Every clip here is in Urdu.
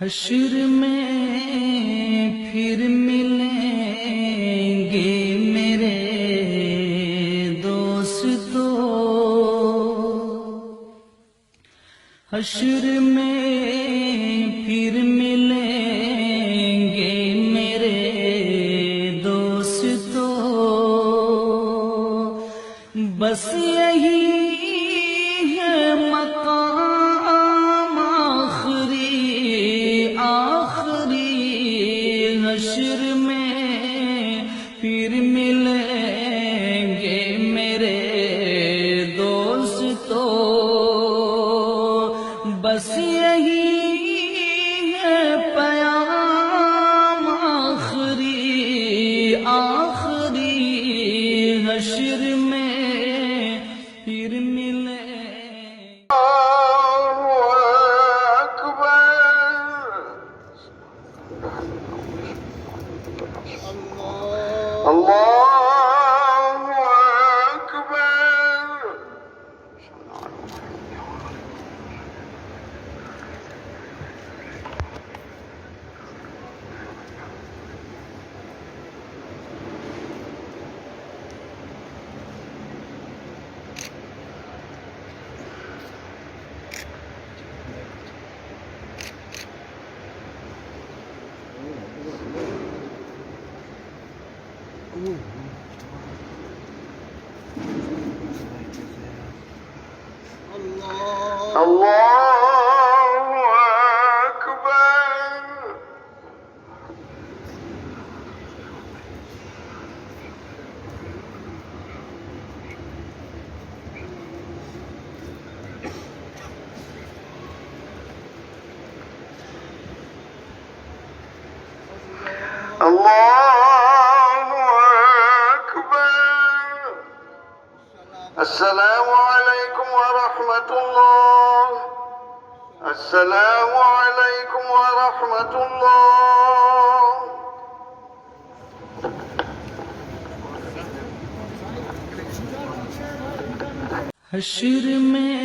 حشر میں پھر ملیں گے میرے دوستو، حشر میں پھر ملیں گے میرے دوستو، بس یہی ہے مقام آخری حشر میں پھر ملیں گے میرے دوستو، بس یہی ہے پیام آخری حشر میں پھر ملیں۔ اللہ اکبر، اللہ اکبر، اللہ اکبر۔ السلام علیکم ورحمۃ اللہ، السلام علیکم ورحمۃ اللہ۔ حشر میں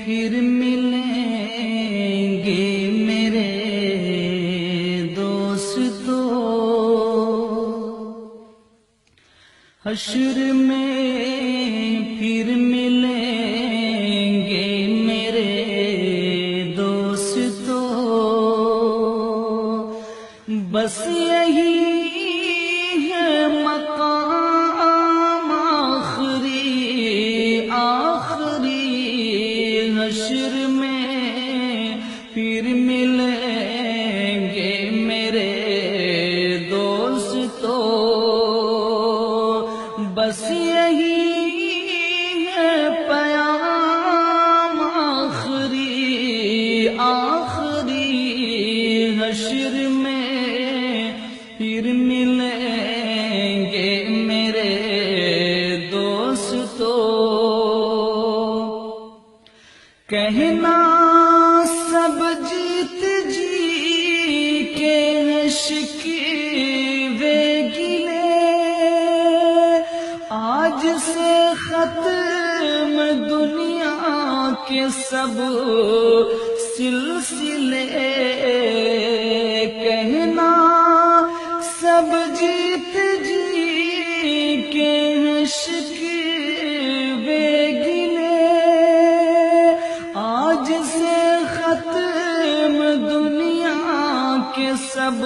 پھر ملیں گے میرے دوستو، حشر میں پھر ملیں گے میرے دوستو، بس یہی ہے مقام آخری حشر میں پھر ملیں گے میرے دوستو، بس یہی ہے پیام آخری حشر میں پھر ملیں گے میرے دوستو۔ کہنا سب جیت جی کے شکوے گلے، آج سے ختم دنیا کے سب سلسلے، کہنا سب جیت جی کے شکوے گلے، آج سے ختم دنیا کے سب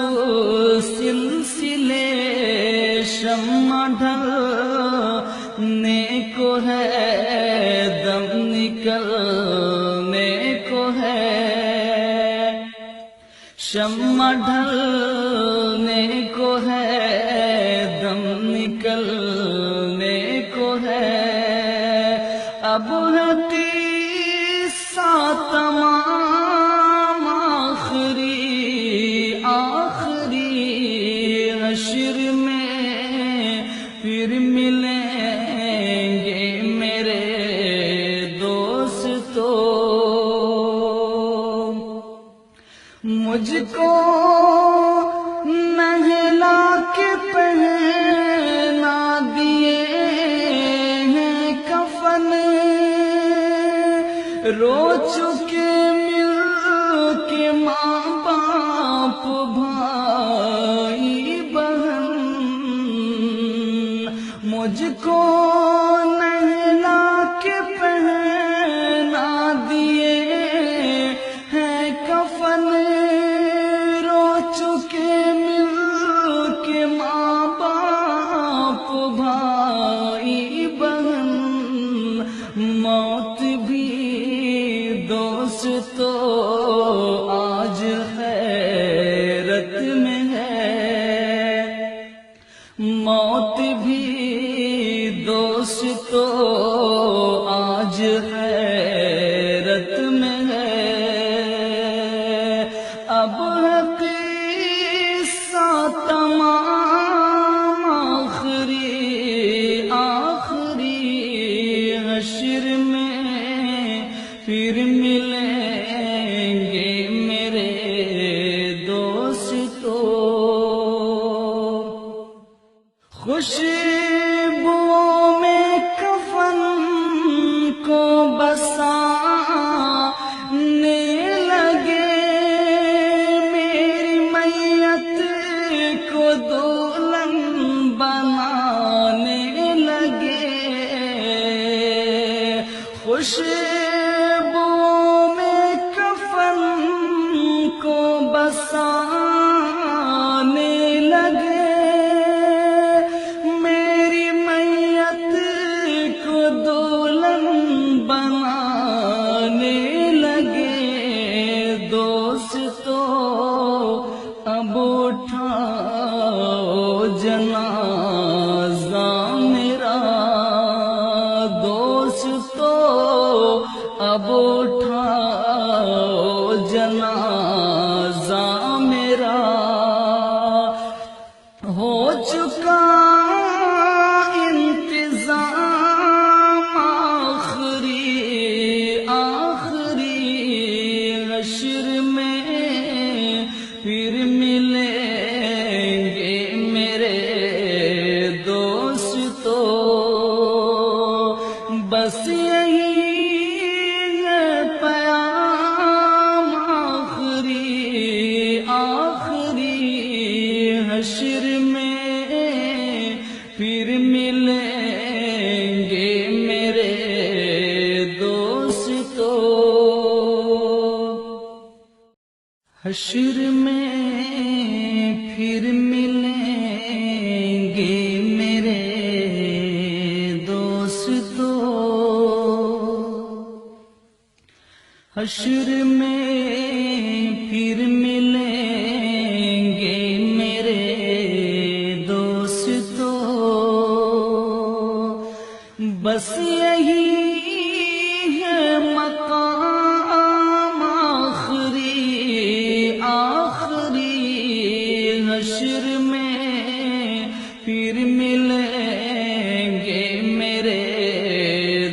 سلسلے، شمع ڈھلنے کو ہے، دم نکلنے کو ہے، شمع ڈھلنے کو ہے، دم نکلنے کو ہے، اب ہے قصہ تمام آخری حشر میں پھر ملیں گے میرے دوستو، مجھ کو نہلا کے پہنا دیے ہیں کفن، رو چکے مل کے ماں کفن رو چکے مل کے ماں باپ بھائی بہن، موت بھی دوست تو آج حیرت میں ہے، موت بھی دوست تو آج حیرت میں ہے۔ اب قصہ تمام آخری حشر میں پھر ملیں گے میرے دوستو، خوشبوؤں میں کفن کو بسانے لگے، میری میت کو دلہن بنانے لگے، خوشبوؤں میں کفن کو بسانے لگے، میری میت کو دلہن بنانے لگے۔ دوستو اب اٹھاؤ جنازہ میرا، دوستو اب اٹھاؤ جنازہ میرا، ہو چکا انتظام آخری حشر میں پھر ملیں گے میرے دوستو، بس یہی ہے پیام آخری حشر میں پھر ملیں گے میرے دوستو، حشر میں پھر ملیں گے میرے دوستو، حشر میں پھر ملیں گے میرے دوستو، بس یہی ہے مقام آخری حشر میں پھر ملیں گے میرے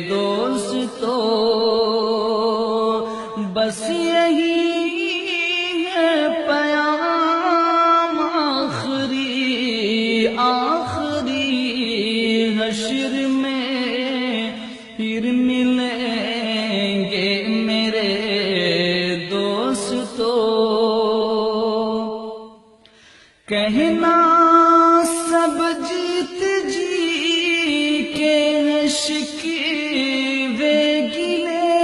دوستو، بس یہی ہے پیام آخری حشر میں پھر ملیں گے میرے دوستو، کہنا سب جیت جی کے شکوے گلے،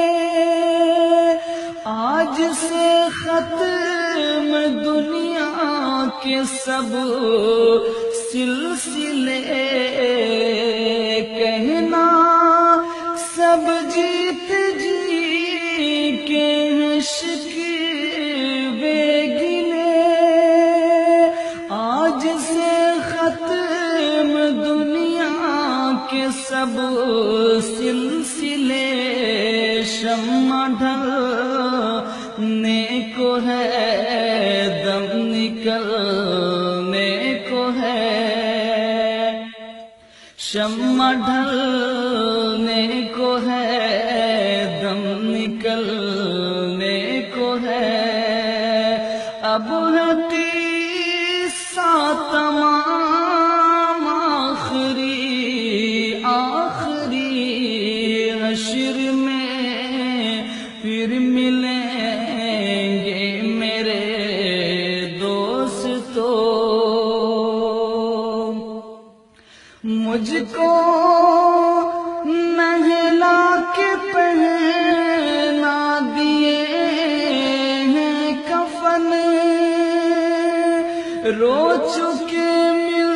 آج سے ختم دنیا کے سب سلسلے، کہنا سب جیت جی کے شکوے گلے، آج سے ختم دنیا کے سب سلسلے، شمع ڈھلنے کو ہے دم نکلنے کو ہے، شمع ڈھلنے کو ہے دم نکلنے کو ہے، اب ہے قصہ تمام آخری حشر میں پھر ملیں گے میرے دوستو، مجھ کو نہلا کے پہنا دیے ہیں رو چکے مل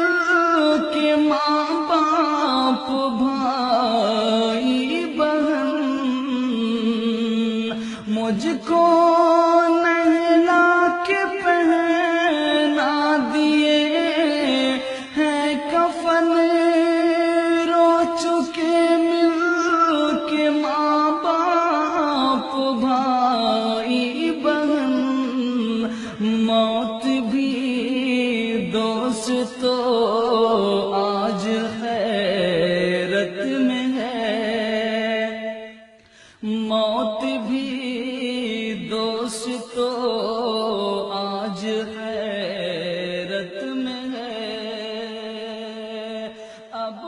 کے ماں باپ بھائی بہن، مجھ کو نہلا کے پہنا دیے ہیں کفن، رو چکے مل کے ماں باپ بھائی بہن، موت بھی دوستو آج حیرت میں ہے، موت بھی دوستو آج حیرت میں ہے، اب